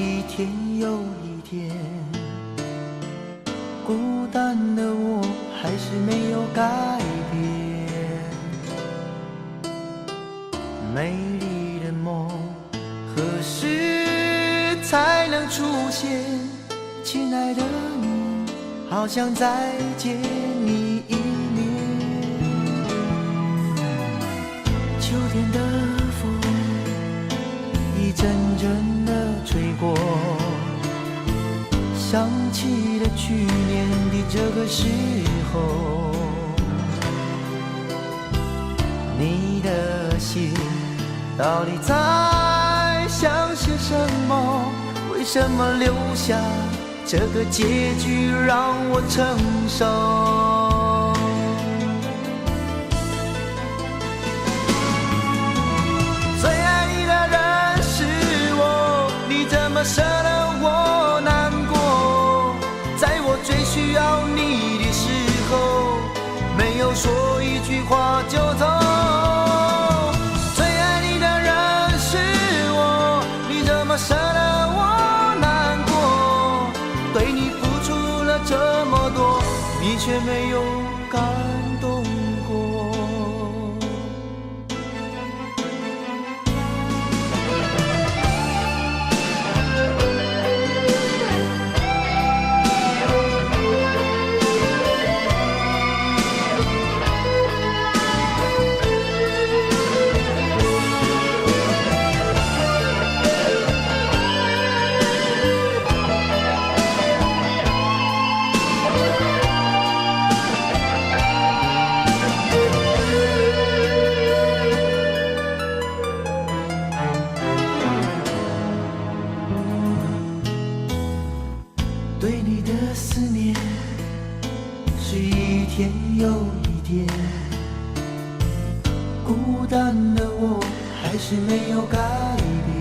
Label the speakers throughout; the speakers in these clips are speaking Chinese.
Speaker 1: 一天又一天，孤单的我还是没有改变。美丽的梦何时才能出现？亲爱的你，好想再见你一面。秋天的风一阵阵地吹过，想起了去年的这个时候，你的心到底在想些什么？为什么留下这个结局让我承受？最爱你的人是我，你怎么舍得我难过？在我最需要你的时候，没有说一句话就走。最爱你的人是我，你怎么舍得我难过？对你付出了这么多，你却没有感动过。对你的思念是一天又一天，孤单的我还是没有改变。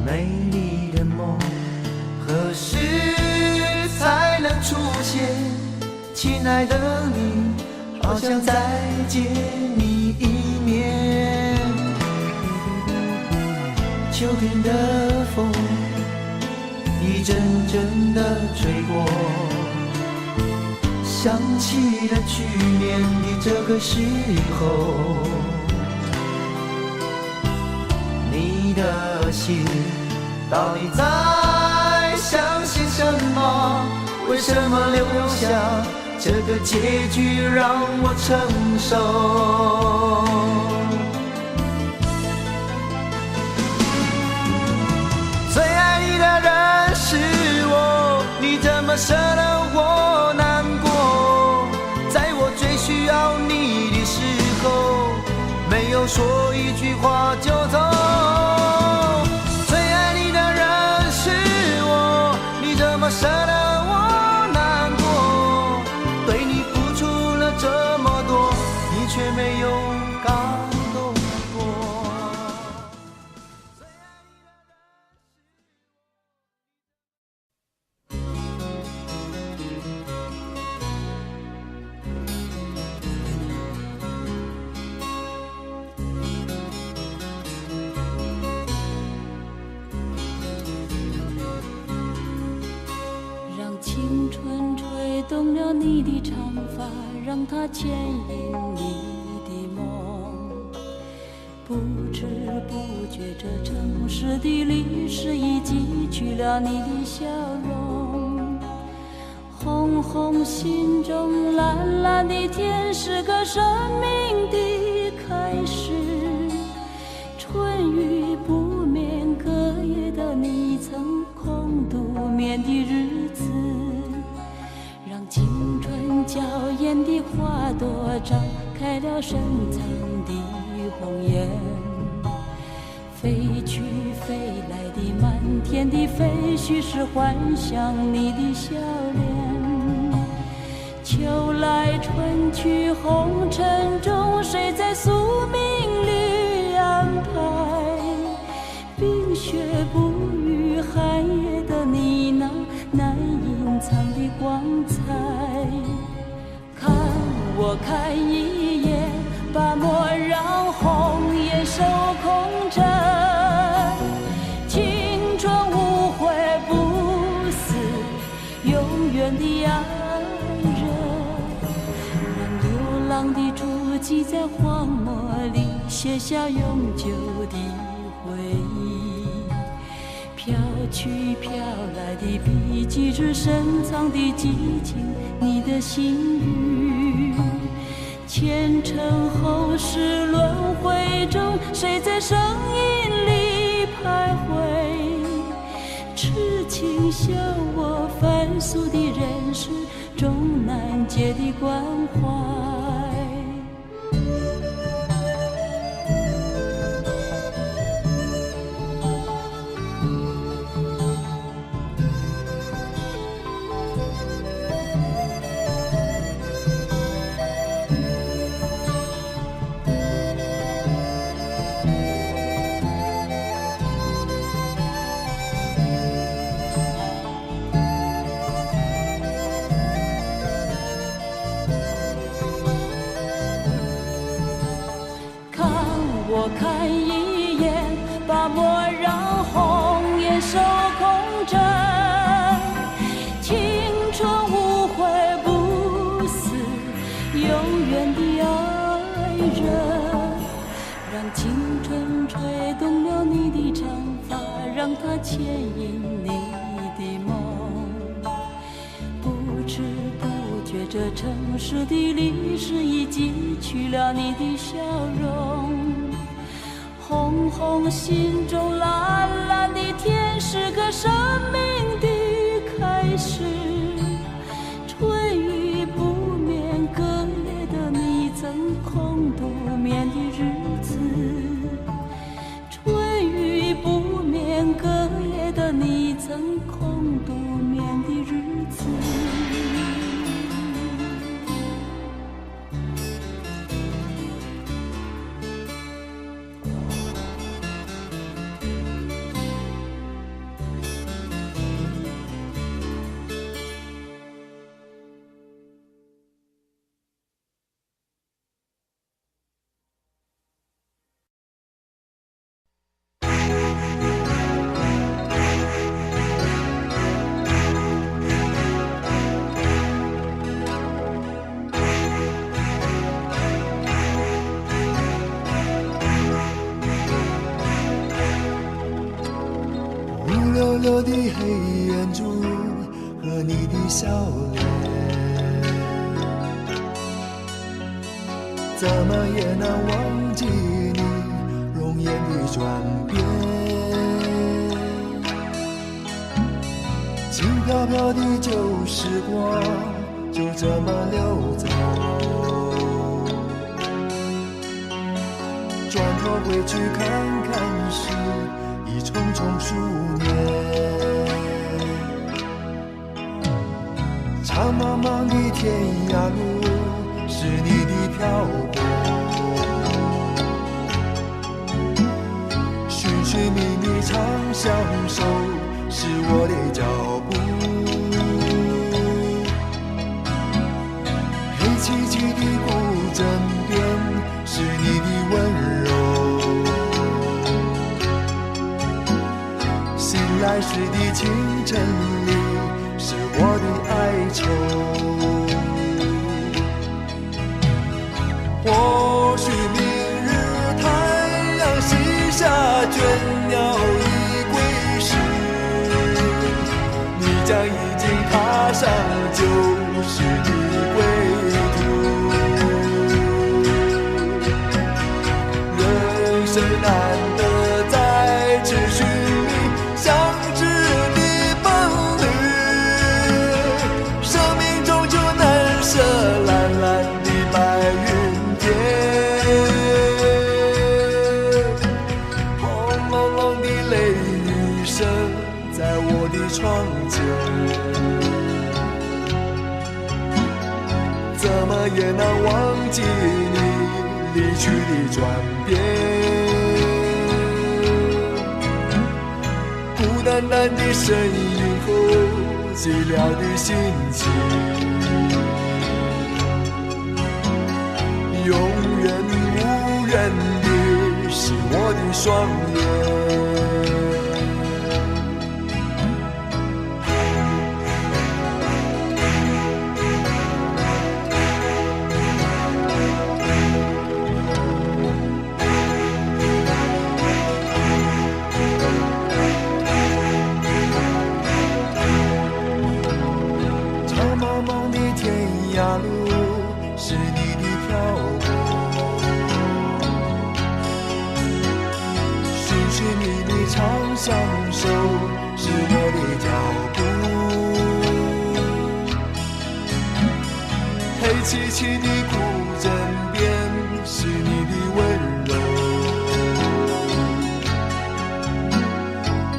Speaker 1: 美丽的梦何时才能出现？亲爱的你，好想再见你一面。秋天的风一阵阵地吹过，想起了去年的这个时候，你的心到底在想些什么？为什么留下这个结局让我承受？最爱你的人是我，你怎么舍得我难过？在我最需要你的时候，没有说一句话就走。最爱你的人是我，你怎么舍得我难过？对你付出了这么多，你却没有感动过。
Speaker 2: 青春吹动了你的长发，让它牵引你的梦。不知不觉，这城市的历史已记取了你的笑容。红红心中，蓝蓝的天，是个生命的开始。春雨不眠，隔夜的你曾空独眠的日子，让青春娇艳的花朵绽开了深藏的红颜。飞去飞来的满天的飞絮，是幻想你的笑脸。秋来春去红尘中，谁在宿命里安排？冰雪不语，寒夜的你那难隐藏的光彩。看我看一眼，把莫让红颜守空枕。记在荒漠里，写下永久的回忆。飘去飘来的笔迹，是深藏的激情，你的心语。前尘后世轮回中，谁在声音里徘徊？痴情笑我凡俗的人世中难解的关怀。看一眼，把莫让红颜守空枕。青春无悔不死，永远的爱人。让青春吹动了你的长发，让它牵引你的梦。不知不觉，这城市的历史已记取了你的笑容。红红心中蓝蓝的天，是个生命的开始。春雨不眠，隔夜的你曾空独眠的日子。春雨不眠，隔夜的你曾空独眠的日子。
Speaker 1: 溜溜的黑眼珠和你的笑脸，怎么也难忘记你容颜的转变。轻飘飘的旧时光就这么溜走，转头回去看看时，已匆匆数年。长茫茫的天涯路，是你的漂泊，寻寻觅觅长相守，是我的脚步。黑漆漆的古镇边，是你的温柔。醒来时的清晨里，是我的哀愁。或许明日太阳西下，倦鸟已归时，你将已经踏上旧时的归途。人生难得再次寻觅相知的伴侣，生命中就难舍蓝蓝的白云天。轰隆隆的雷雨声在我的窗前，怎么也难忘记你离去的转变。孤单单的身影后，寂寥的心情，永远无人的是我的双眼。是你的长相守，是我的脚步。黑漆漆的古镇边，是你的温柔。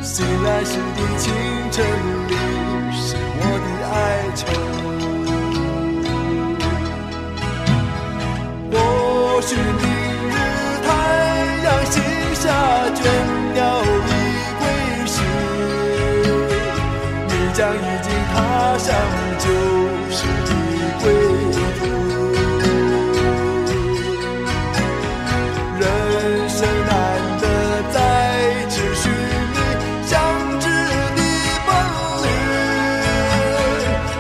Speaker 1: 醒来时的清晨里，是我的哀愁。或许明日太阳西下，倦鸟已归时，你将已经踏上旧时的归途。人生难得在只寻你相知的伴侣，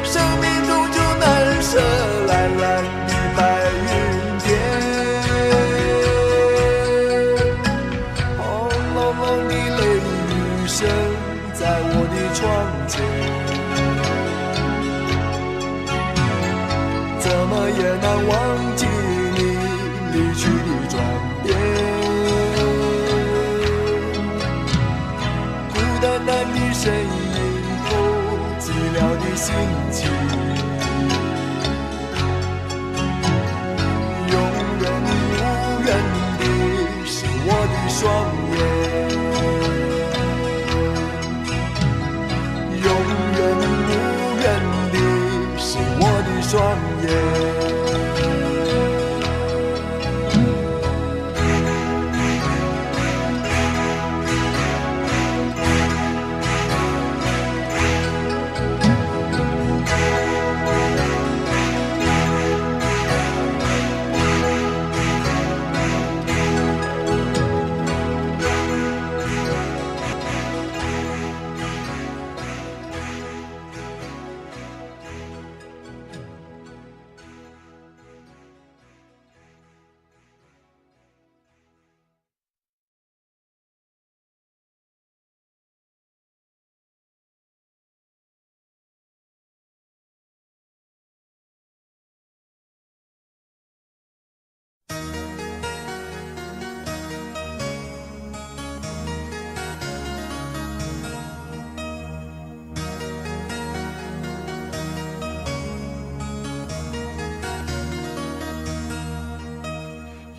Speaker 1: 生命终究难舍蓝蓝的白云天。轰隆隆的雷雨声在我的窗前，怎么也难忘记你离去的转变。孤单单的身影后，寂寥的心情，永远无人的是我的双眼，永远无人的是我的双眼。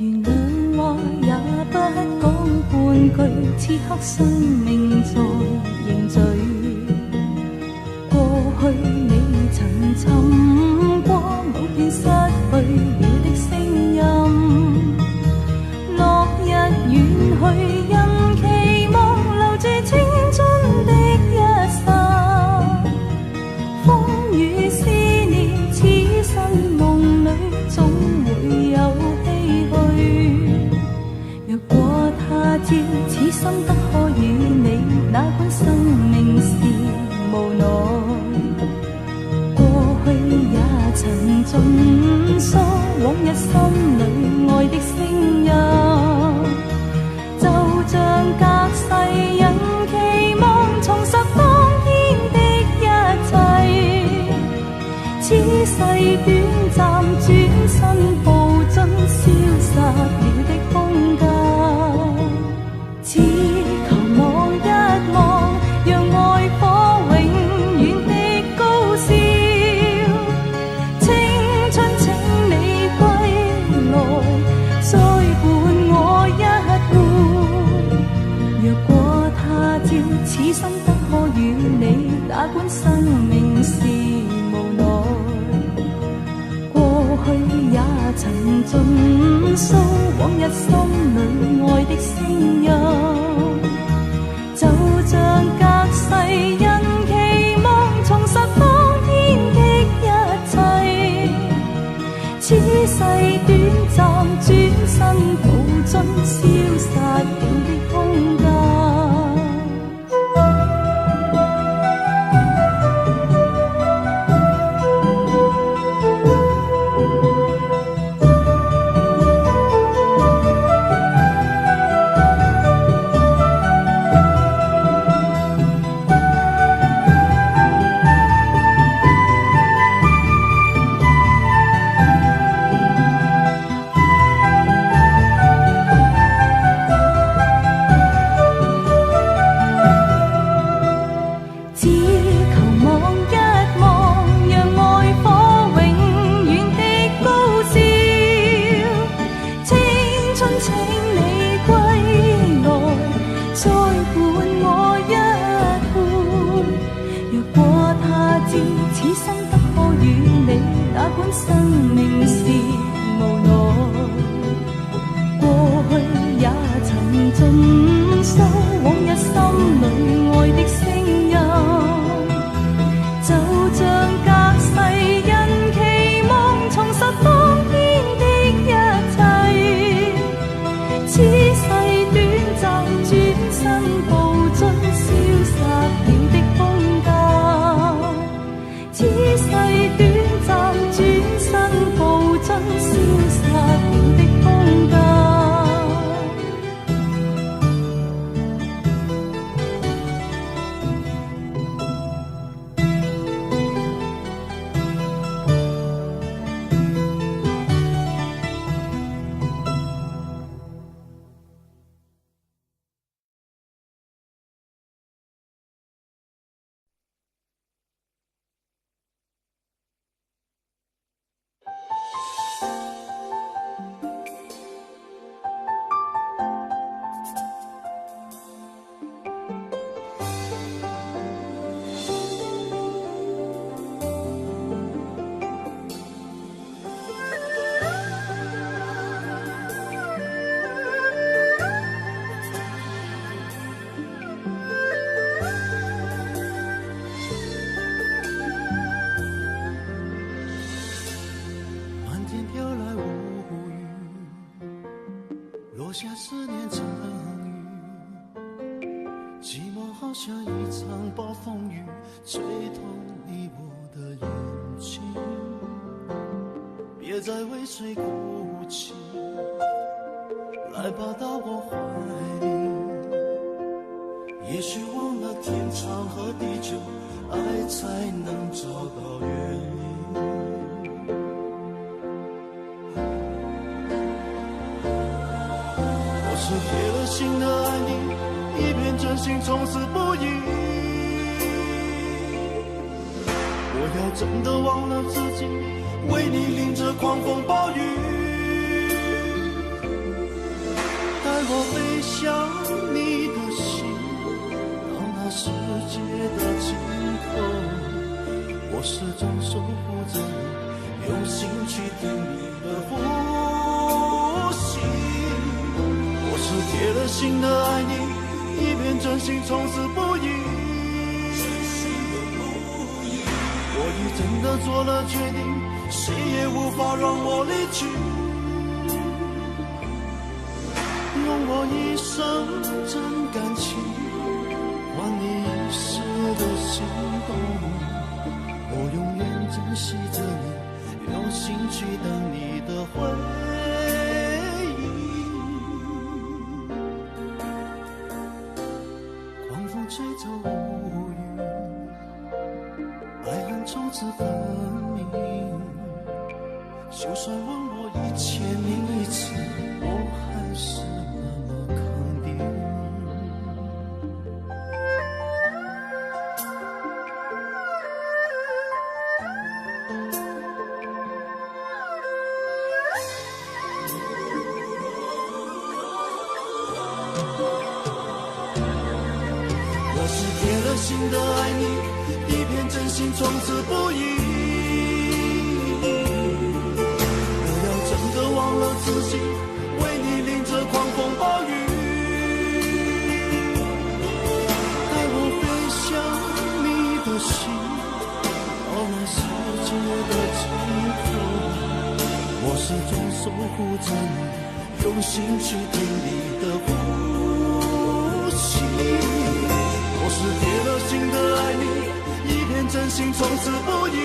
Speaker 2: 原谅話也不講半句，此刻生命在凝聚。過去你曾尋過某段失去了的聲音，落日遠去，因期望留住青春的一剎。風雨思念，此生夢裏總會有若果他朝此生得可與你，哪管生命是無奈。過去也曾盡訴往日心裏愛的聲音，就像隔世人期望重拾當天的一切。此世短暫，轉身步進消失了的空間。只求望一望，讓愛火永遠的高燒。青春請你歸來，再伴我一壺。若果他朝此生得可與你，哪管生命是無奈。過去也曾盡訴往日心裏愛的聲音，就像隔世人期望重拾當天的一切。此世短暫，轉身步進消失了的空間。伴我一半。若果他知此生不可與你，哪管生命是無奈。過去也曾盡訴往日心裏愛的聲音，就像隔世人期望重拾當天的一切。此世短暫，轉身步進消失了的空間。此世短暫，轉身步進消失了的空間。
Speaker 1: 落下思念成雨，寂寞好像一场暴风雨，吹痛你我的眼睛。别再为谁哭泣，来吧到我怀里。也许忘了天长和地久，爱才能找到原因。是铁了心的爱你，一片真心从此不移。我要真的忘了自己，为你淋着狂风暴雨。带我飞向你的心，到那世界的尽头。我始终守护着你，用心去听你的呼吸。是铁了心的爱你，一片真心从此不移。我已真的做了决定，谁也无法让我离去。用我一生真感情，换你一世的心动。我永远珍惜着你，用心去等你的回应。吹走乌云，爱恨从此分明。就算问我1001次，我还是那么肯定。铁了心的爱你，一片真心从此不移。我要真的忘了自己，为你淋着狂风暴雨。带我飞向你的心，到那世界的尽头。我始终守护着你，用心去听你的呼吸。我是铁了心的爱你，一片真心从此不移。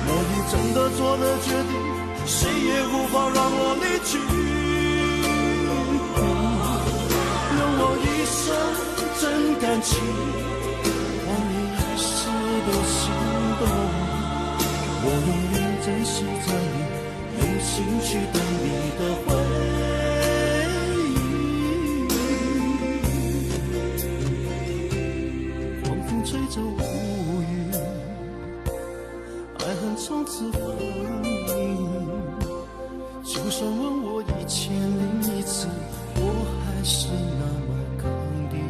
Speaker 1: 我已真的做了决定，谁也无法让我离去。用我一生真感情，换你一世的心动。我永远珍惜着你，用心去等你的回应。狂风吹走乌云，爱恨从此分明。就算问我还是那么肯定。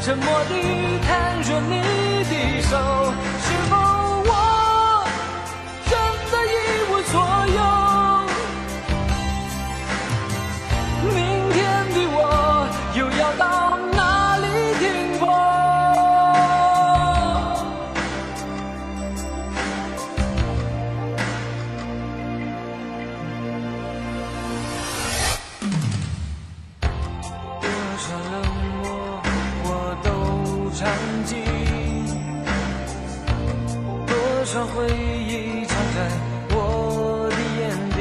Speaker 3: 沉默地看着你的手，是否我真的一无所有？明天的我又要到哪里停泊？多少冷漠尝尽，多少回忆藏在我的眼底。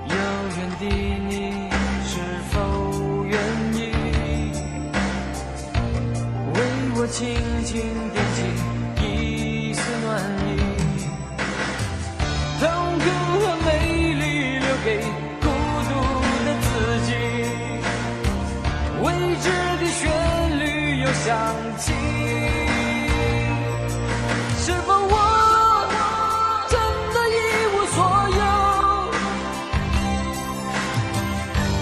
Speaker 3: 遥远的你是否愿意为我轻轻点起一丝暖意？痛苦和美丽留给孤独的自己，未知的旋律又响起，是否我真的一无所有？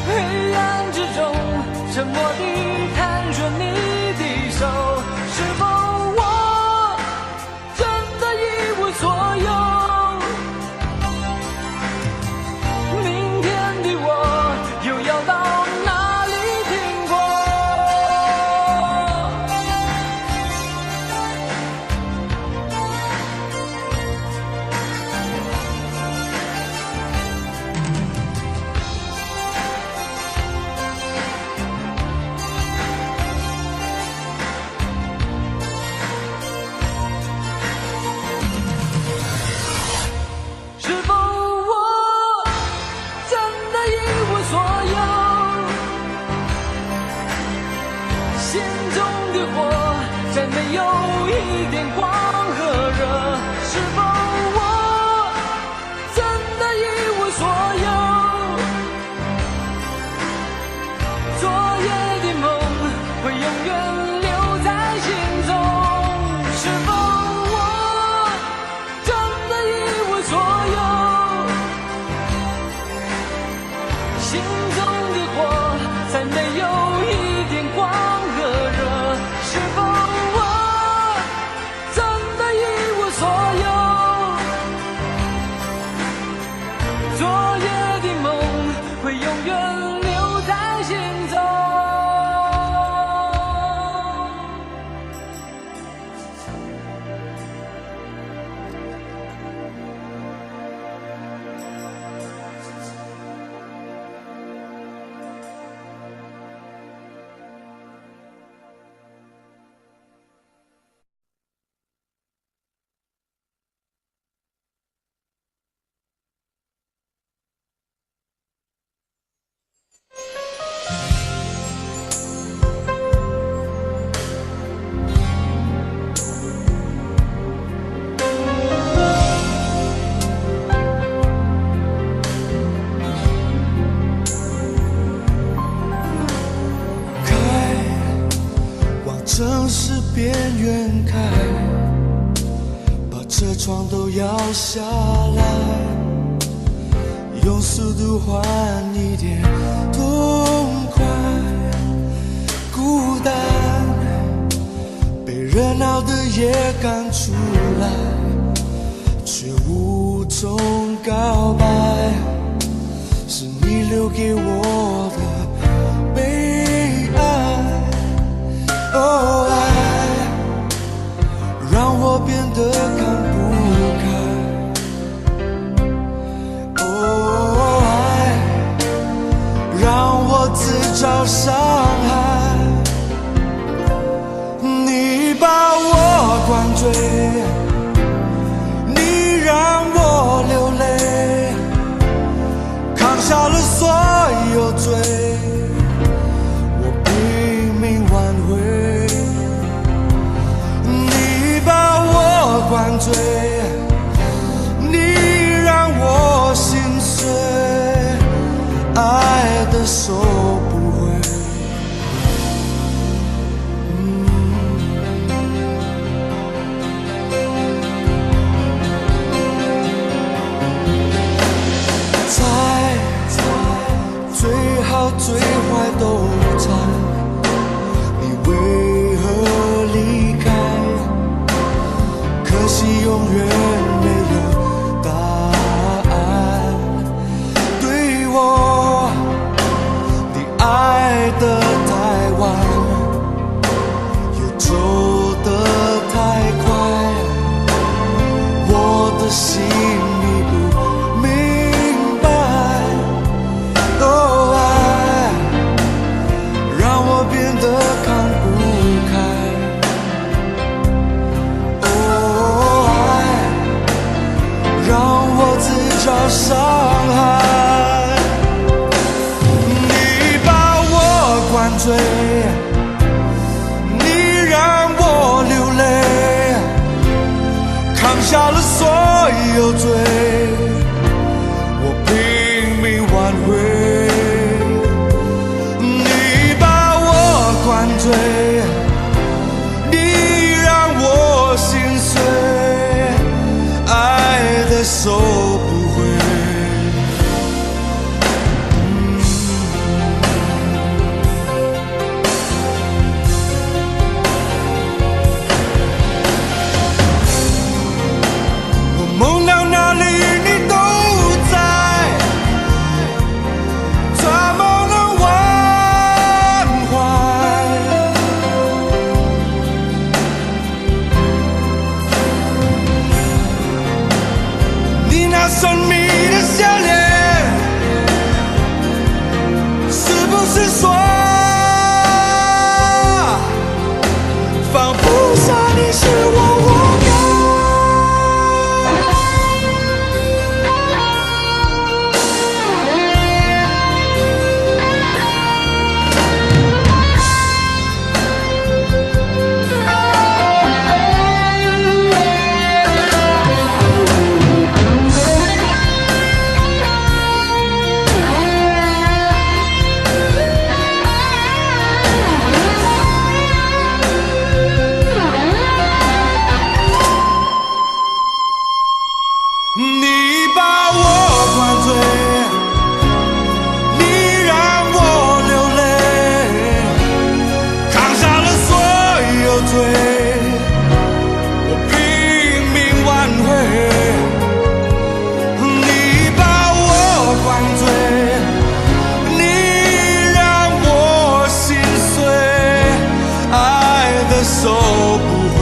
Speaker 3: 黑暗之中沉默地看着你的手，是否我真的一无所有？明天的我又要到哪里停泊？是否我真的一无所有？心中的火再没有一点光和热，是否我真的一无所有？昨夜的梦会永远留在心中，是否我真的一无所有？心中的火再没有一点光和热，是否我真的一无所有？昨夜的梦会永远留在心中。
Speaker 1: 边缘开，把车窗都摇下来，用速度换一点痛快。孤单被热闹的夜赶出来，却无从告白，是你留给我的悲哀。哦，爱让我变得看不开。哦，爱让我自找伤害。你把我灌醉，你让我流泪，扛下了所有罪，我拼命挽回。你把我灌醉，你让我心碎，爱的收不回。最好最坏都猜，你为何离开？可惜永远没有答案。对我，你爱得太晚，又走得太快，我的心你不明白。哦，爱让我变得看不开。哦，爱让我自找伤害。你把我灌醉，你让我流泪，扛下了所有罪，我拼命挽回。你把我灌醉，你让我心碎，爱的收不回。我梦到哪里你都在，怎么能忘？神秘的笑脸，是不是说放不下你是我活该？你把我灌醉，你让我流泪，扛下了所有罪，我拼命挽回。你把我灌醉，你让我心碎，爱的收不回。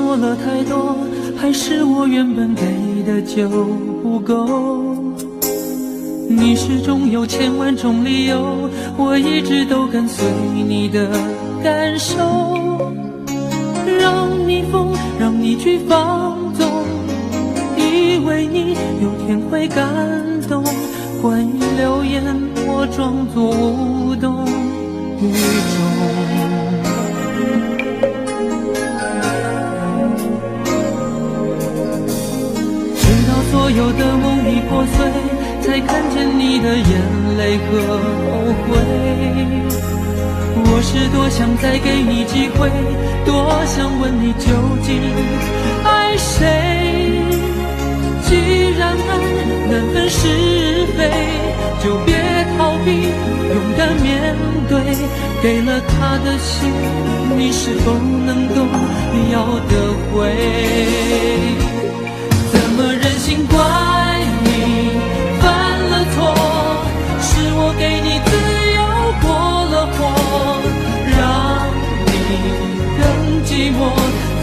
Speaker 3: 诺了太多，还是我原本给的就不够？你始终有千万种理由，我一直都跟随你的感受，让你疯，让你去放纵，以为你有天会感动。关于流言，我装作无动于衷。所有的梦已破碎，才看见你的眼泪和后悔。我是多想再给你机会，多想问你究竟爱谁。既然爱难分是非，就别逃避，勇敢面对。给了他的心，你是否能够要得回？怎么忍心怪你犯了错？是我给你自由过了火，让你更寂寞，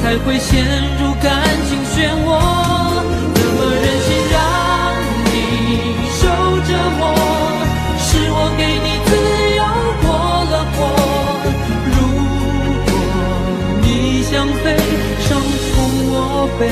Speaker 3: 才会陷入感情漩涡。怎么忍心让你受折磨？是我给你自由过了火，如果你想飞，伤痛我背。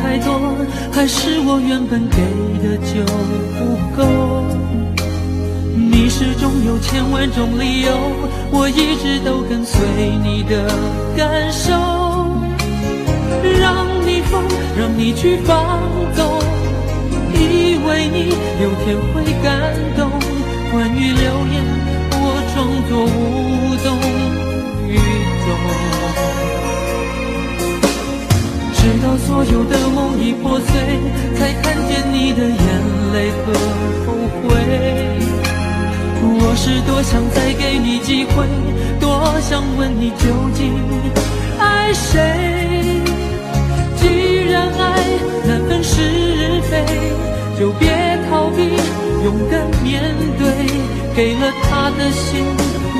Speaker 3: 太多，还是我原本给的就不够？你始终有千万种理由，我一直都跟随你的感受，让你疯，让你去放纵，以为你有天会感动。关于流言，我装作无动于衷。直到所有的梦已破碎，才看见你的眼泪和后悔。我是多想再给你机会，多想问你究竟爱谁。既然爱难分是非，就别逃避，勇敢面对。给了他的心，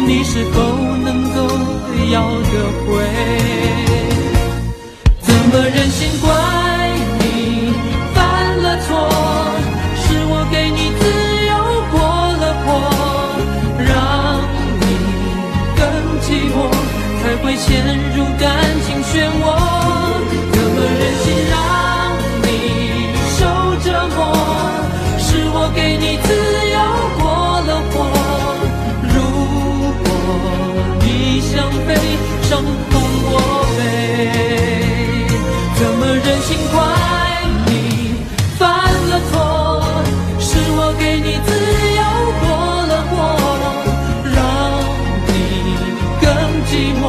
Speaker 3: 你是否能够要得回？怎么忍心怪你犯了错？是我给你自由过了火，让你更寂寞，才会陷入感情漩涡。怎么忍心让你受折磨？是我给你自由过了火，如果你想飞，伤痛我背。怎么忍心怪你犯了错？是我给你自由过了火，让你更寂寞，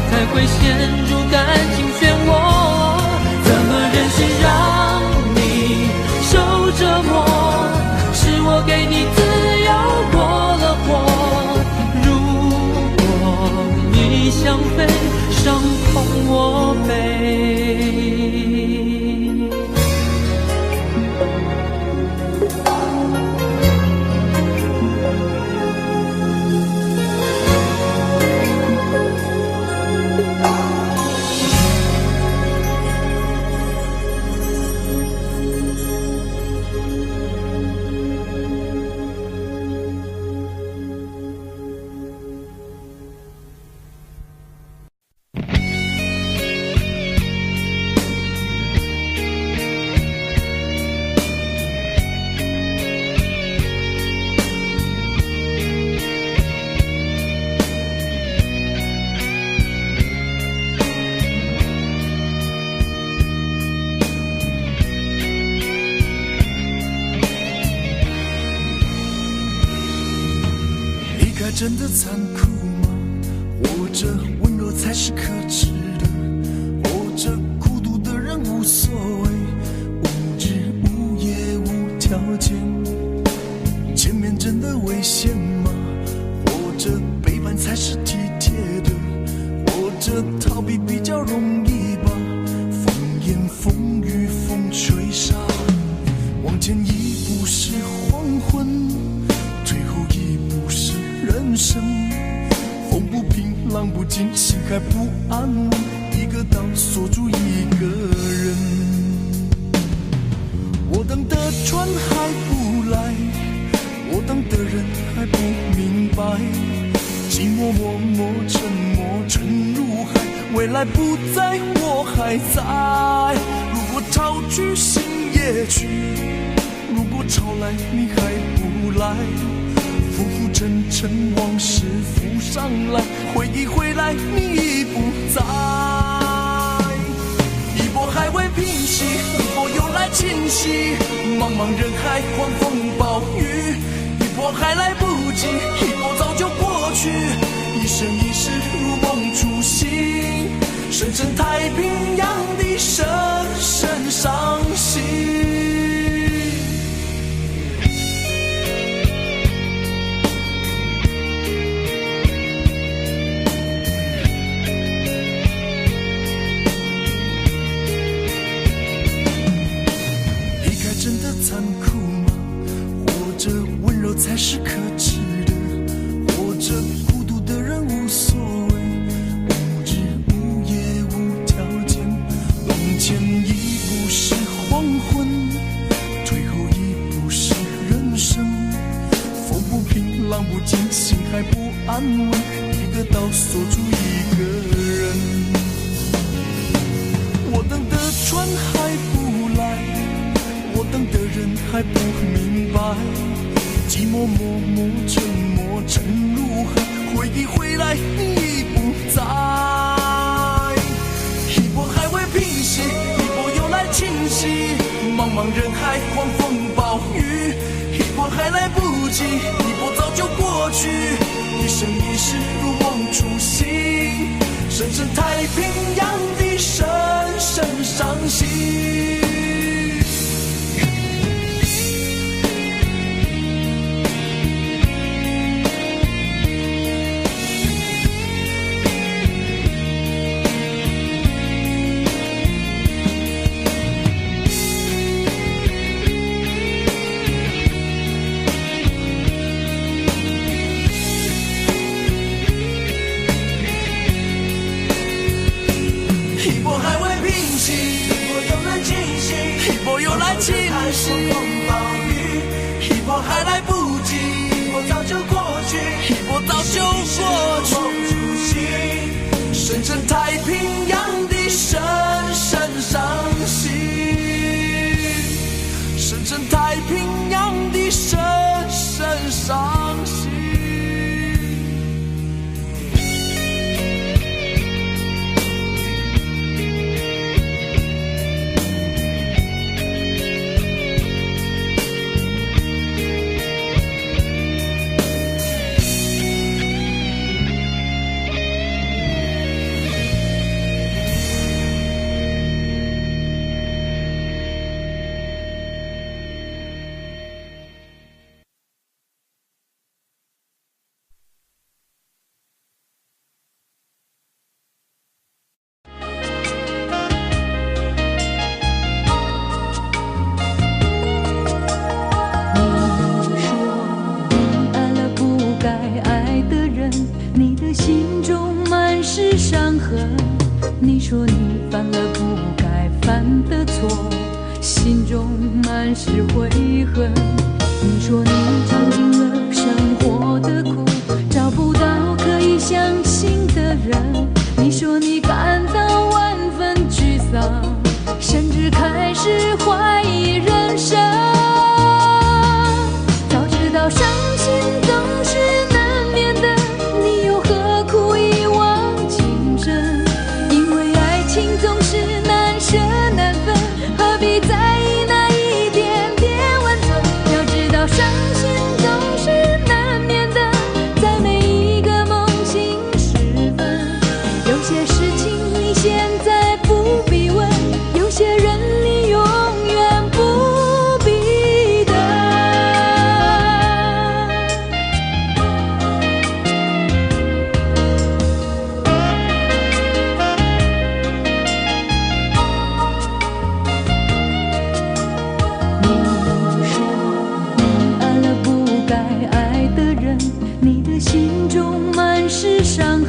Speaker 3: 才会陷入感情漩涡。怎么忍心让你受折磨？是我给你自由过了火，如果你想飞，伤痛我背。
Speaker 1: 真的残酷吗？活着温柔才是可耻的，活着孤独的人无所谓，无日无夜无条件，前面真的危险吗？活着背叛才是体贴的，活着逃避比较容易吧，风言风语风吹沙，往前一步是黄昏，退后一步是人生，风不平浪不静，心还不安稳，一个岛锁住一个人。我等的船还不来，我等的人还不明白，寂寞默默沉默沉入海，未来不在我还在。如果潮去心也去，如果潮来你还不来，浮浮沉沉往事浮上来，回忆回来你已不在。一波还未平息，一波又来侵袭，茫茫人海狂风暴雨，一波还来不及，一波早就过去，一生一世如梦初醒，深深太平洋的深深伤心。残酷吗？活着温柔才是可耻的，活着孤独的人无所谓，无日无夜无条件，往前一步是黄昏，退后一步是人生，风不平浪不静，心还不安稳，一个岛锁住一个人。我等的船还不来，我等的人还不明白，寂寞默默沉默沉入海，回忆回来你已不在。一波还未平息，一波又来侵袭，茫茫人海狂风暴雨，一波还来不及，一波早就过去，一生一世如梦初醒，深深太平洋的深深伤心。侵袭，一波还来不及，一波早就过去，一波早就过去，深深太平洋的深深伤心，深深太平洋的深深伤心。
Speaker 2: 你说你犯了不该犯的错，心中满是悔恨。你说你尝尽了生活的苦，找不到可以相信的人。你说你感到万分沮丧，甚至开始怀疑人生。早知道伤心总是难免的，你又何苦一往情深？因为爱情总是难舍难分，何必在意那一点点温存？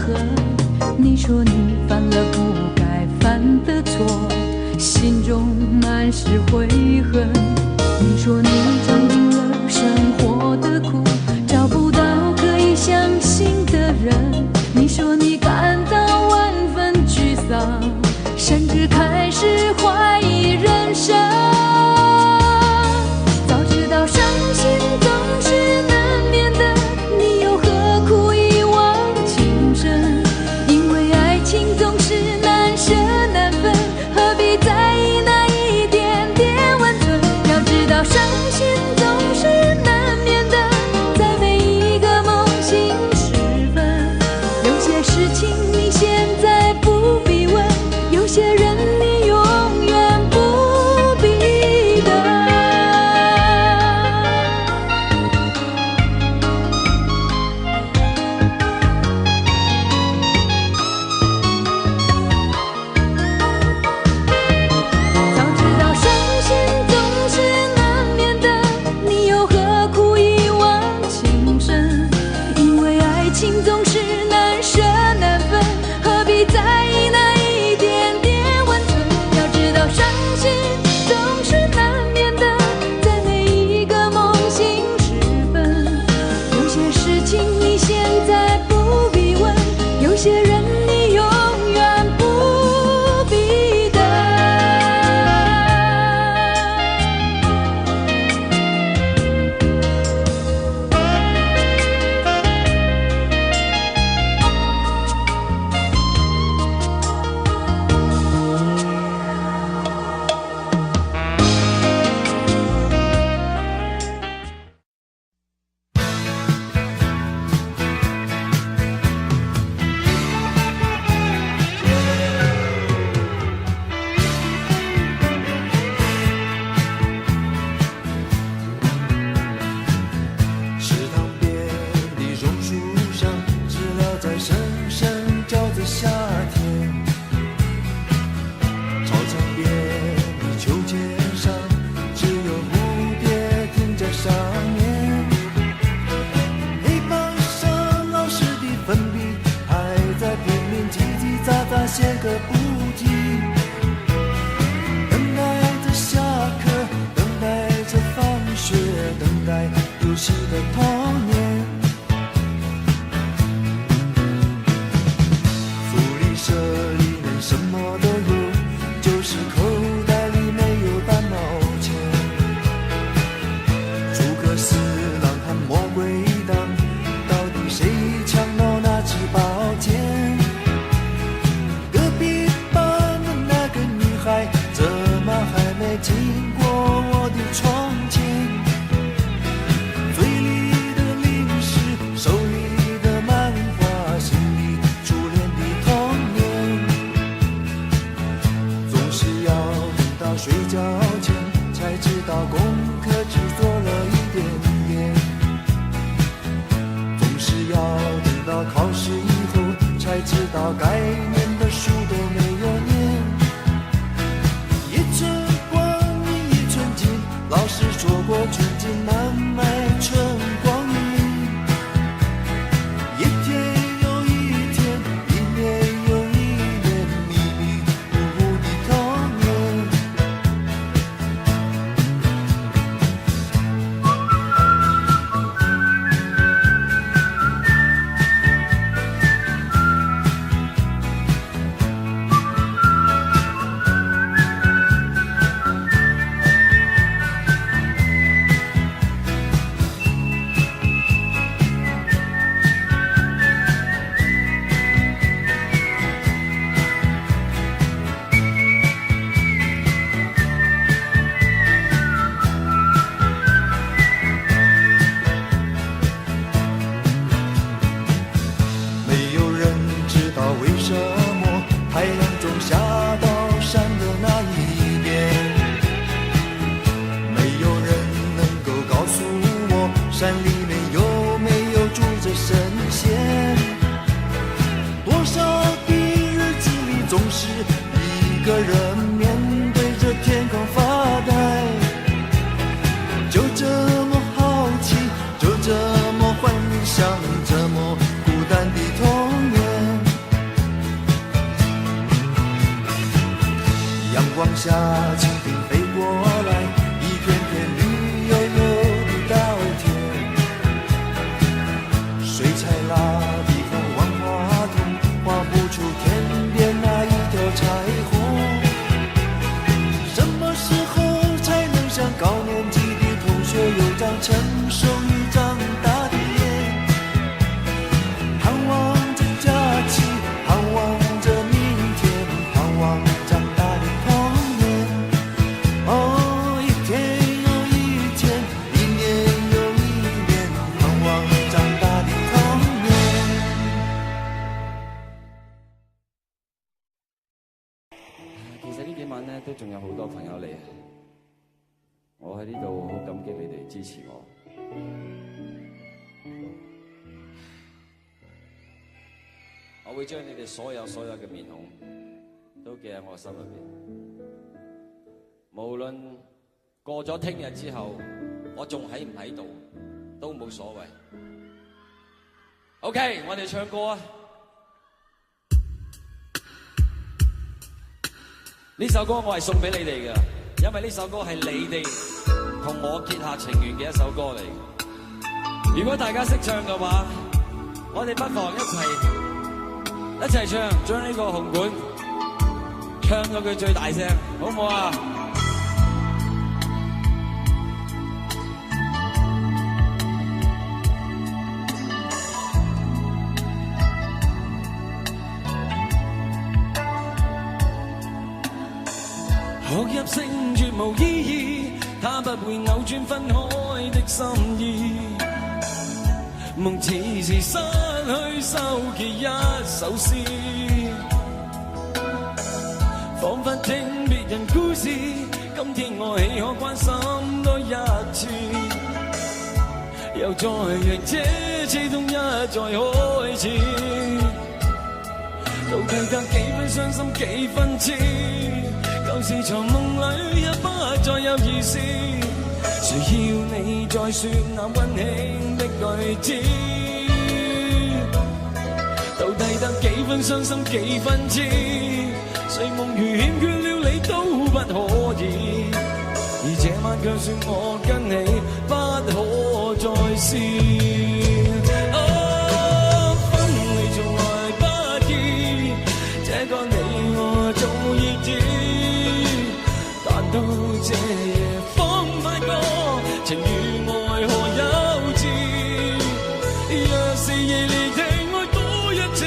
Speaker 2: 恨。你说你犯了不该犯的错，心中满是悔恨。你说你尝尽了生活的苦，找不到可以相信的人。你说你感到万分沮丧，甚至开始怀疑人生。早知道伤心总是难免的，你又何苦一往情深？因为爱情总是难舍难分，何必在意那一点点温存？要知道伤心总是难免的，在每一个梦醒时分。有些事情你现在不必问，有些人你永远不必等。早知道伤心总是难免的，你又何苦一往情深？因为爱情总是难舍难分，何必在意那一点点温存？要知道伤心总是难免的，在每一个梦醒时分。有些事情你现在不必问，有些人你永远不必等。
Speaker 1: 池塘边的榕树上，知了在声声叫着夏天。操场边的秋千上，只有蝴蝶停在上面。黑板上老师的粉笔还在拼命叽叽喳喳写个不停。等待着下课，等待着放学，等待游戏的童年。福利社里面什么都有，就是口袋里没有半毛钱。诸葛四郎和魔鬼党，到底谁抢到那支宝剑？隔壁班的那个女孩，怎么还没经过我的窗前？嘴里的零食，手里的漫画，心里初恋的童年。总是要等到睡觉前，才知道功课只做了一点点。总是要等到考试以后，才知道该念的书都没有念。一寸光阴一寸金，老师说过寸金难买春光阴。一天又一天，一年又一年，迷迷糊糊的童年。没有人知道为什么太阳总下到山的那一边，没有人能够告诉我山里面有没有住着神仙。多少的日子里，总是一个人面对着天空发呆，就这么好奇，就这么幻想，这么孤单的童年。下蜻蜓飞过来，一片片绿油油的稻田，水彩蜡笔和万花筒画不出天边那一条彩虹。什么时候才能像高年级的同学有张成熟与长大的脸？盼望着假期，盼望着明天，盼望长大的童年。哦，一天又一天，一年又一年，盼望长大的童年。
Speaker 4: 其實呢幾晚咧都仲有好多朋友嚟，我喺呢度好感激你哋支持我。我會將你哋所有嘅面孔都記喺我心裏邊，無論過咗聽日之後，我仲喺唔喺度都冇所謂。OK， 我哋唱歌啊！呢首歌我係送俾你哋嘅，因為呢首歌係你哋同我結下情緣嘅一首歌嚟。如果大家識唱嘅話，我哋不妨一齊唱，將呢個紅館唱到佢最大聲，好唔好啊？學入性絕無意義，它不會扭轉分開的心意。夢似是失去收結一首詩，彷彿聽別人故事，今天我豈可關心多一次？又再讓這次痛一再開始，到底得幾分傷心幾分痴？舊時藏夢裏也不再有意思，誰要你再說那溫馨的句子？到底得幾分傷心幾分痴？睡夢如欠缺了你都不可以，而這晚卻說我跟你不可再試。分離從來不易，這個你我早已知。到這夜方發覺情與愛何幼稚，若是已離地愛多一次，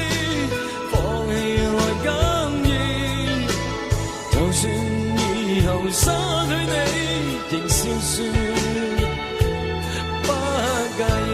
Speaker 4: 放棄來更易。就算以後失去你，仍笑說不介意。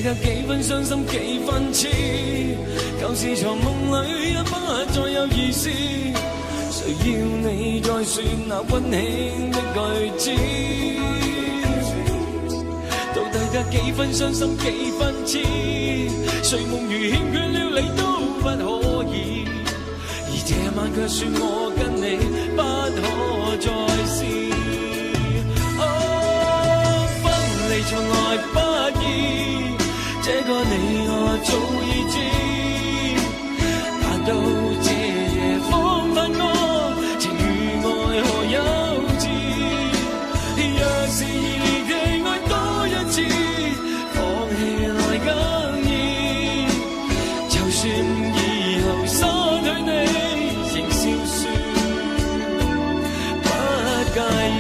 Speaker 4: 得幾分傷心幾分痴，舊時藏夢裏也不再有意思，誰要你再說那溫馨的句子？到底得幾分傷心幾分痴？睡夢如欠缺了你都不可以，而這晚卻說我跟你不可再試。分離從來不易，這個你我早已知，但到這夜方發覺情與愛何幼稚。若是已離地愛多一次，放棄來更易。就算以後失去你，仍笑說不介意。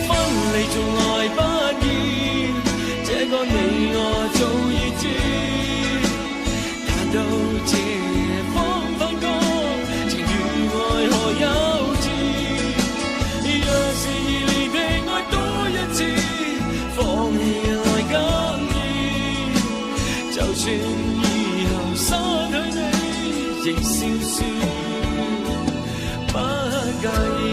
Speaker 4: 分離從來不易，這個你我早已知，但到這夜方發覺情與愛何幼稚。若是已離地愛多一次，放棄來更易。就算以後失去你，仍笑說不介意。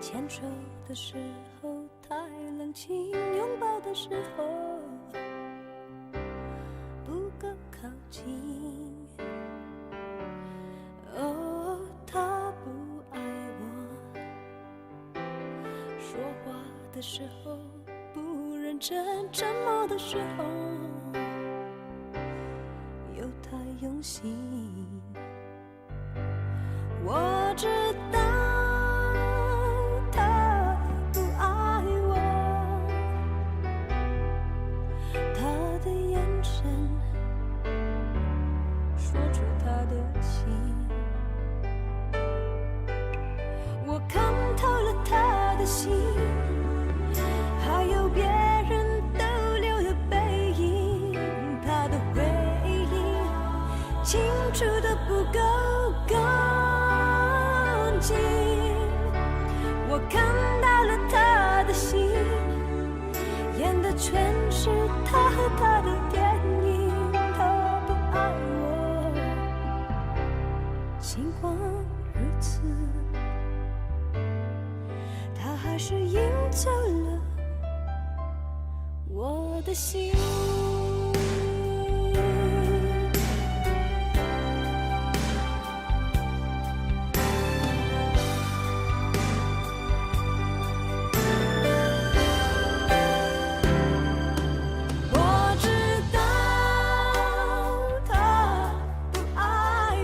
Speaker 2: 牵手的时候太冷清，拥抱的时候不够靠近。哦，他不爱我，说话的时候不认真，沉默的时候又太用心。我知道还有别人逗留的背影，他的回忆清楚的不够干净。我看到了他的心，演的全是他和他的电影。他不爱我，尽管如此，还是赢走了我的心。我知道他不爱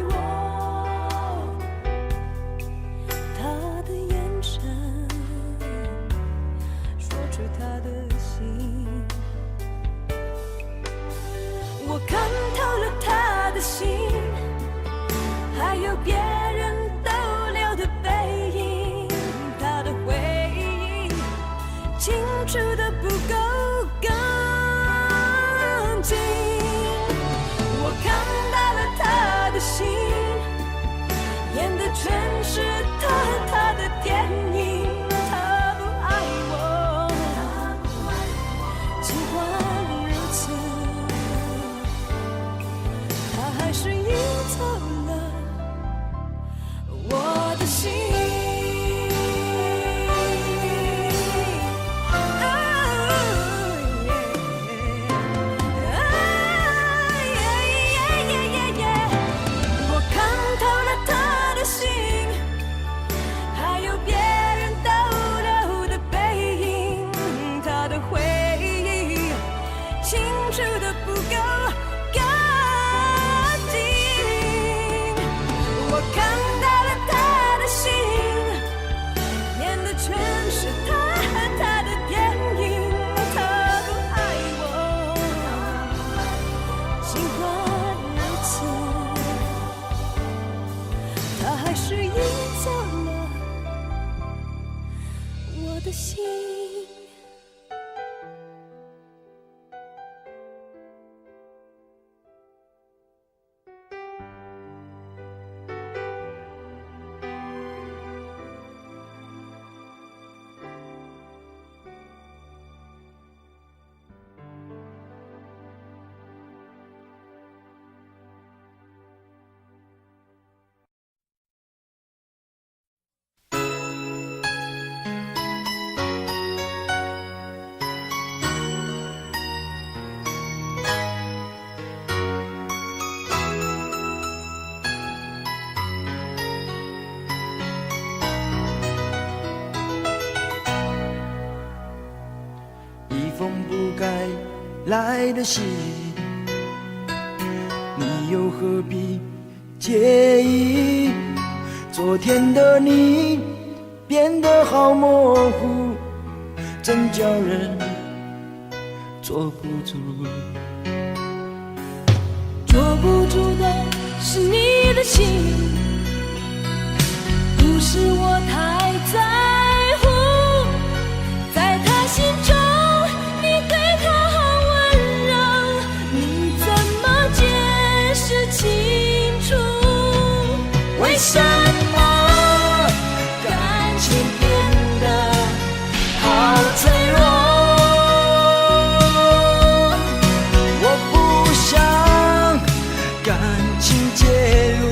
Speaker 2: 我，他的眼神他的心，我看透了他的心，还有别人逗留的背影，他的回忆清楚的不够干净。不够干净。我看到了他的心，演的全是他和他的电影。他不爱我，尽管如此，他还是赢走了我的心。
Speaker 1: 封不该来的信，你又何必介意？昨天的你变得好模糊，真叫人坐不住。
Speaker 2: 捉不住的是你的心，不是我太在乎，在他心中你对他好温柔，你怎么解释清楚？为什么感情变得好脆弱？
Speaker 1: 我不想感情介入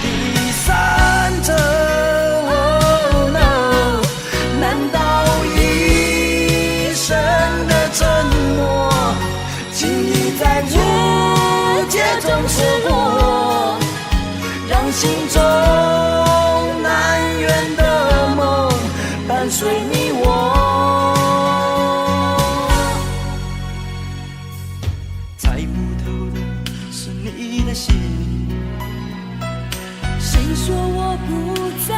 Speaker 1: 第三者。Oh no， 难道一生的沉默，轻易在无解中错过，让心中难圆的梦伴随你我？猜不透的是你的心，
Speaker 2: 谁说我不在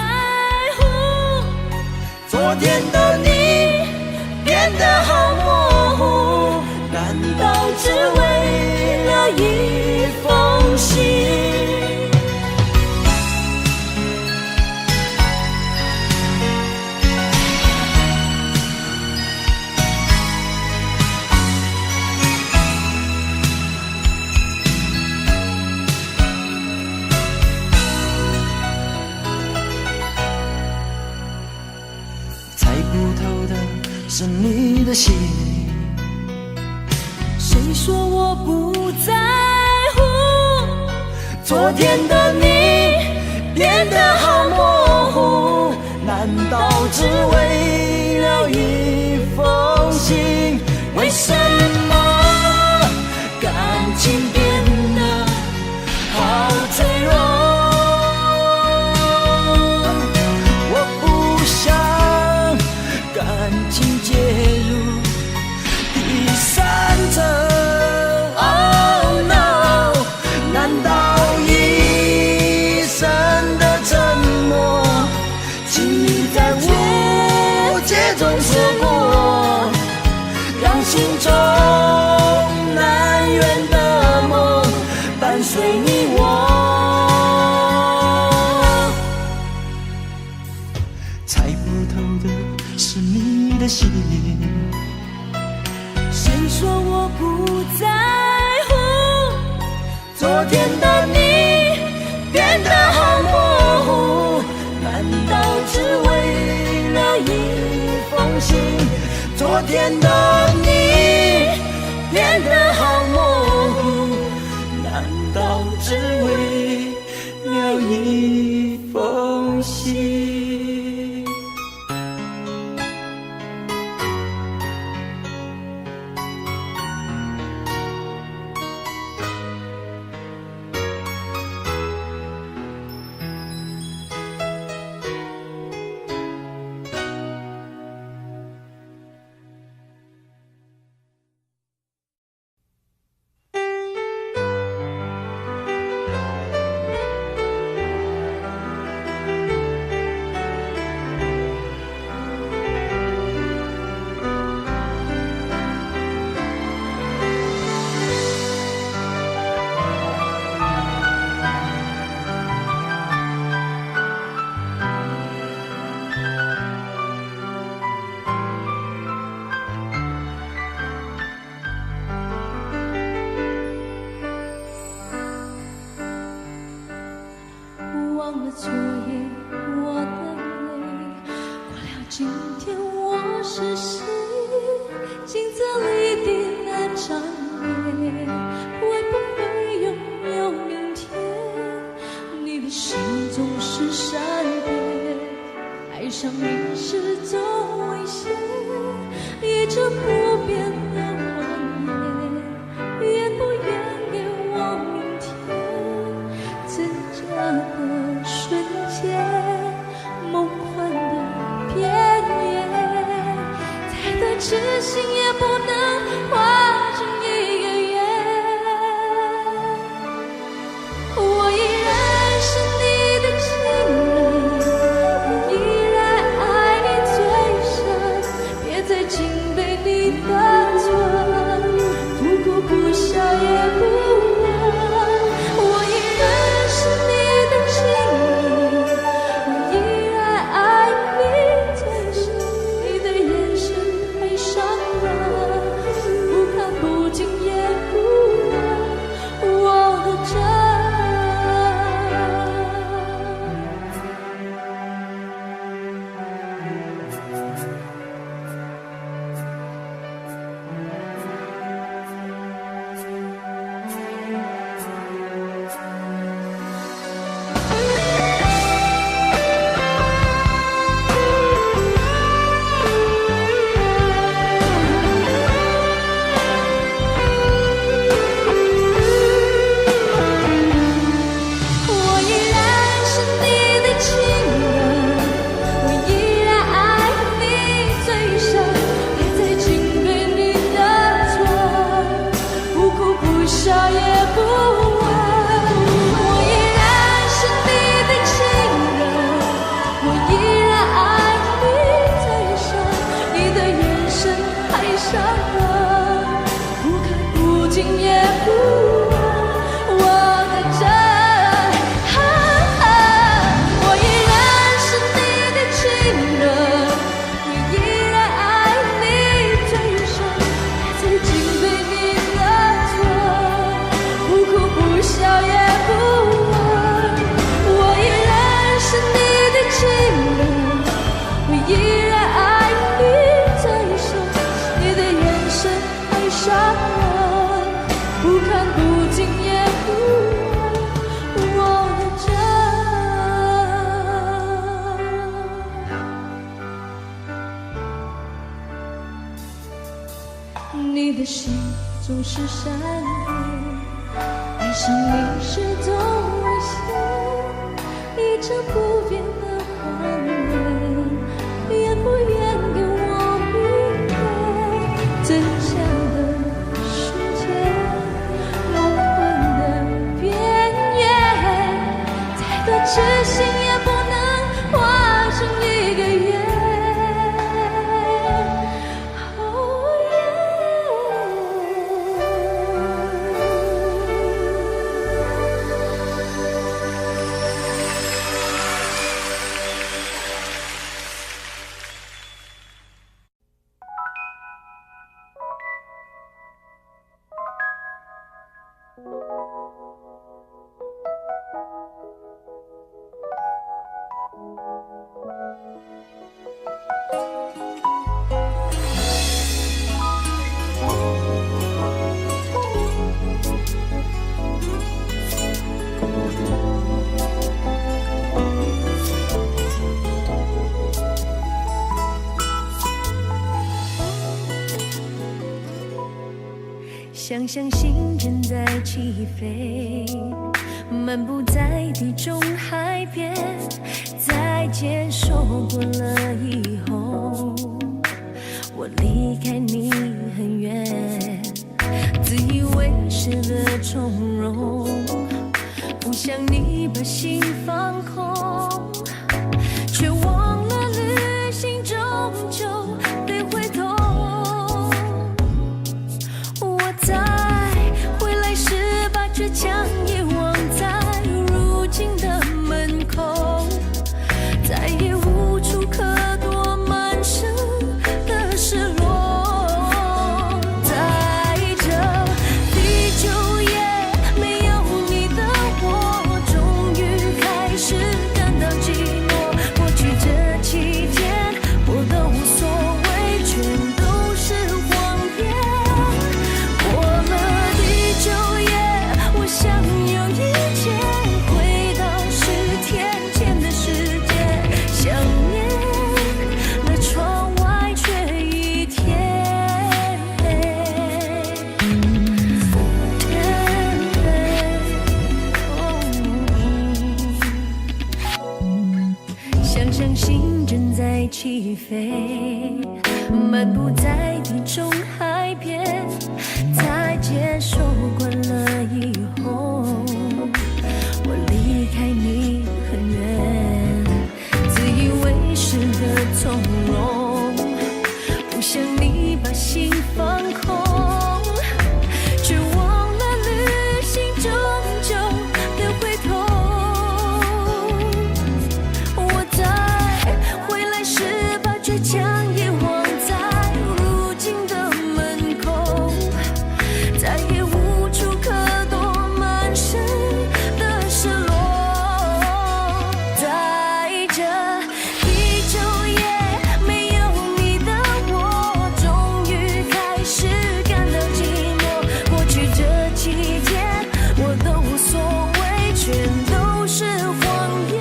Speaker 2: 乎？
Speaker 1: 昨天的你变得好模糊，难道只为了一封信？猜不透的是你的心，
Speaker 2: 谁说我不在乎？
Speaker 1: 昨天的你变得好模糊，难道只为了一封信？为什么感情变得好脆弱？我不想感情介入第三者。Oh no， 难道一生的沉默，轻易在无解中错过，让心中难圆的梦伴随你我？猜不透的是你的心，
Speaker 2: 谁说我不在乎？
Speaker 1: 昨天的你变得好模糊，难道只为了一封信？昨天的你变得好模糊，难道只为了一封信？
Speaker 2: 你的心总是闪电，爱上你是种危险，一成不变的谎言，愿不愿跟我明天？最想的世界，梦幻的边缘，再多痴心也不能化成一个圆。
Speaker 5: 想象心正在起飞，漫步在地中海边，再见说过了以后，我离开你很远，自以为是的从容，不想你把心放空，却忘了旅行终究得回头。在回来时把倔强遗忘在如今的门口，再也无处可躲满身的失落。在这地久也没有你的我，终于开始感到寂寞。过去这期间我都无所谓，全都是谎言。想有一天回到10天前的世界，想念了窗外却一天。想象心正在起飞，漫步在地中海边，再见说惯了以后，我离开你很远，自以为是的从容，不想你把心放空，却忘了旅行终究得回头。我在回来时把倔强遗忘在如今的门口，再也无处可躲满身的失落。在这地久也没有你的我，终于开始感到寂寞。过去这期间我都无所谓，全都是谎言。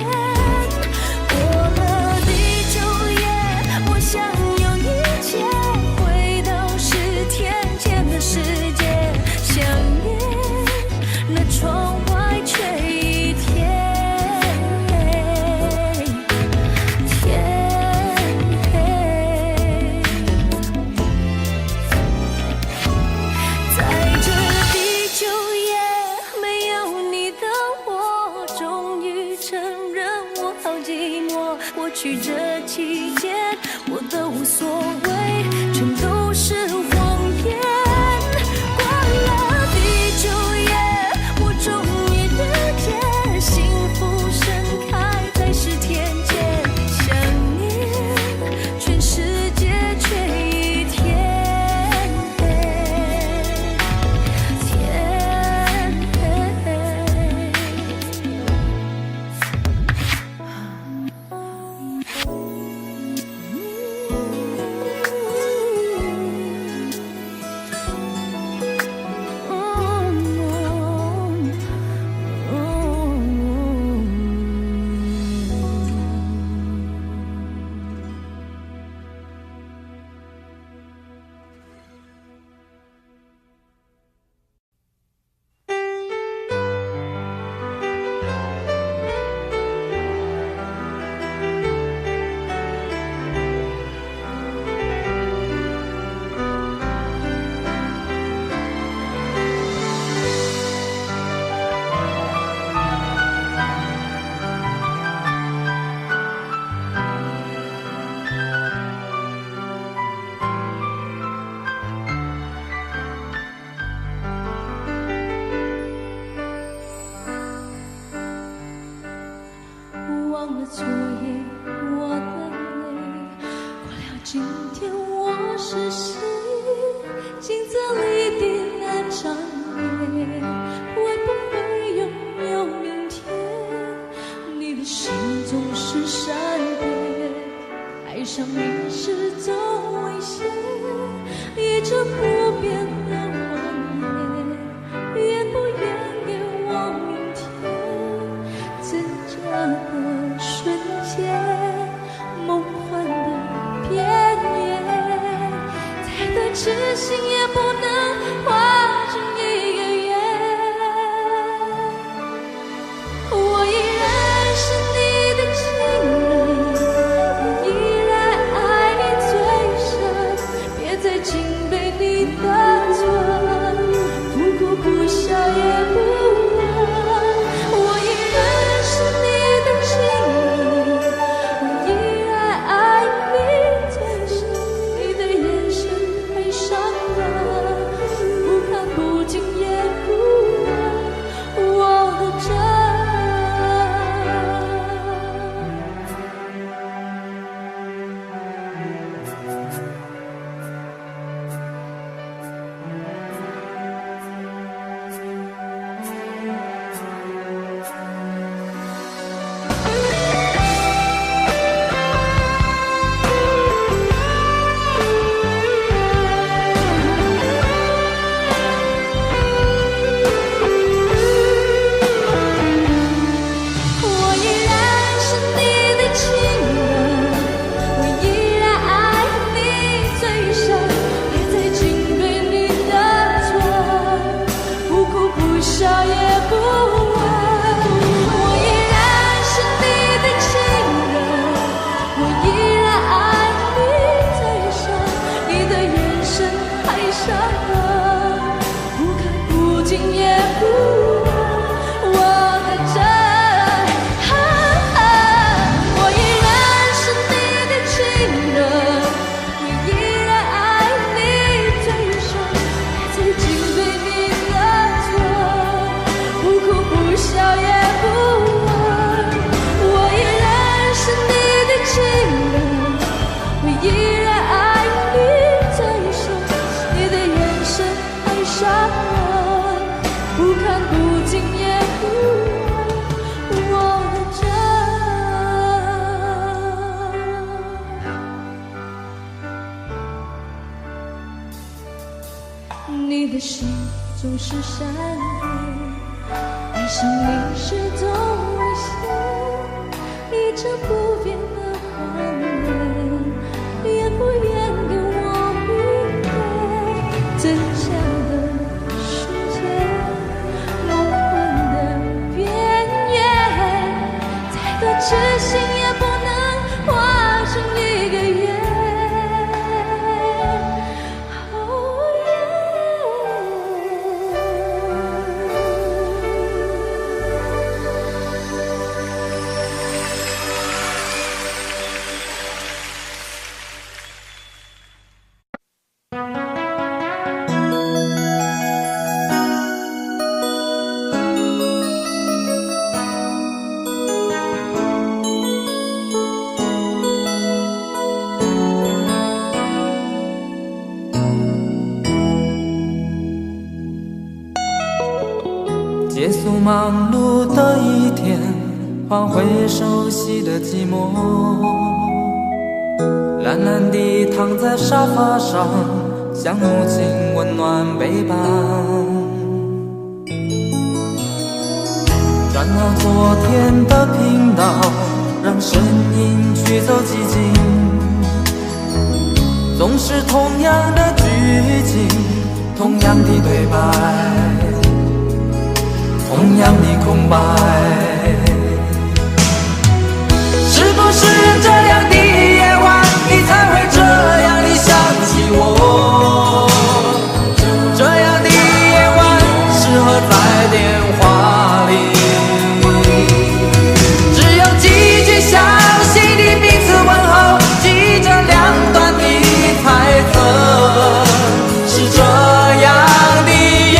Speaker 5: 过了地久也，我想有一天回到10天前的世界，想念那窗外却一天。在这地久也没有你的我，终于承认我好寂寞。过去这期间我都无所谓，全都是谎言。过了地久也，我终于了解，幸福盛开在10天前，想念全世界却一天。天
Speaker 2: 昨夜我的泪，过了今天我是谁？镜子里的那张脸，会不会拥有明天？你的心总是善变，爱上你是种危险，一直不变的谎言，愿不愿给我明天？挣扎的瞬间，梦幻的边缘，再多痴心也不能化成一个圆。我依然是你的情人，依然爱你最深，别再紧背你的唇，不哭不笑也不问。我依然是你的情人，我依然爱你最深，你的眼神太伤人，不看不敬也不问我的真。我依然是你的情人，我依然爱你最深，别再紧对你的唇，不哭不笑也不问。我依然是你的情人，我依然爱你最深，你的眼神太伤人，不看不敬也不问我的真。我依然是你的情人，我依然爱你最深，别再紧对你的唇，不哭不笑也不问。我依然是你的情人，我依然爱你最深，你的眼神太伤人，不看不敬也不问我的真。你的心总是善变，爱上你是种危险，一直不变的谎言，愿不愿给我明天？真相的世界，梦幻的边缘，再多痴心也不能化成一个圆。
Speaker 3: 结束忙碌的一天，换回熟悉的寂寞，懒懒地躺在沙发上，像母亲温暖背膀。转到昨天的频道，让声音驱走寂静，总是同样的剧情，同样的对白，同样的空白。是不是这样的夜晚，你才会这样地想起我？这样的夜晚适合在电话里，只有几句详细的彼此问候，记着两端的猜测。是这样的夜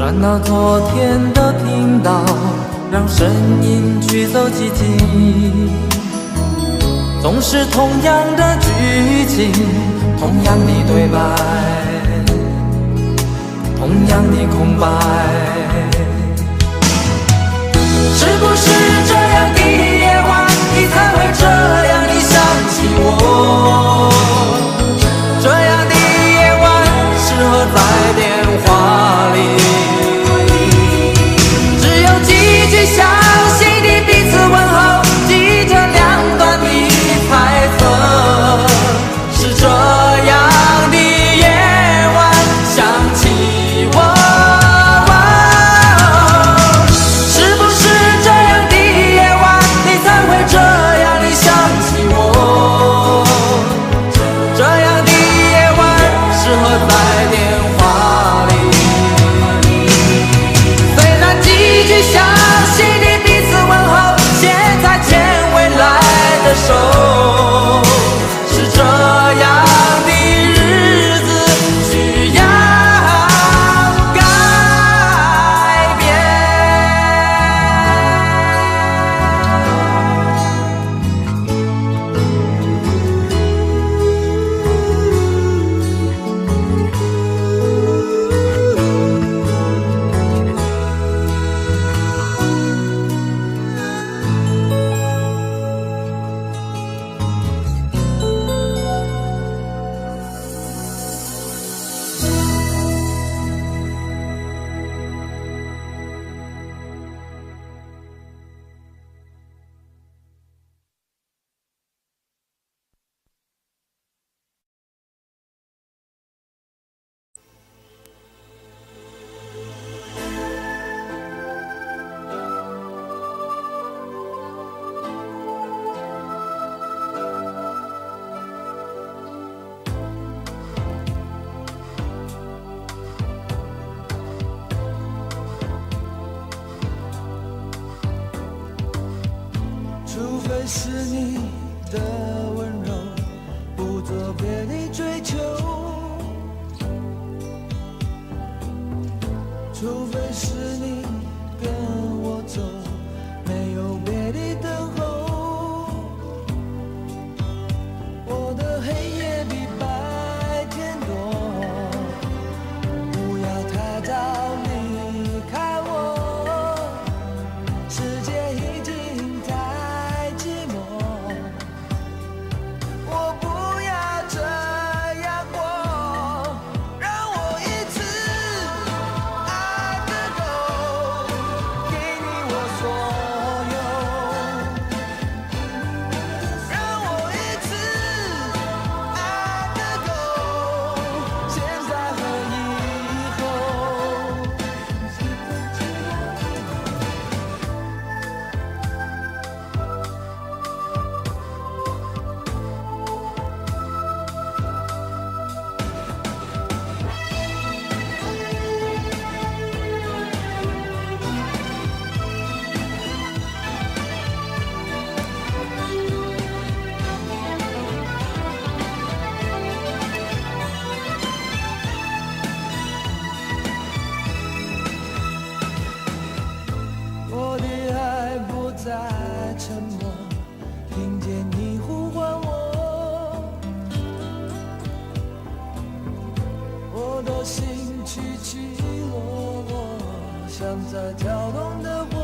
Speaker 3: 烦恼昨天都听到，让声音驱走寂静。总是同样的剧情，同样的对白，同样的空白。是不是这样的夜晚，你才会这样地想起我？这样的夜晚适合在电话里，只有几句相信的彼此问候，记着两端的猜测。是这样的夜晚想起我。
Speaker 1: 除非是你的温柔，不做别的追求；除非是你跟我走，没有别的等候。我的黑夜比白天多，不要太早离开我，世界已经心起起落落，像在跳动的火。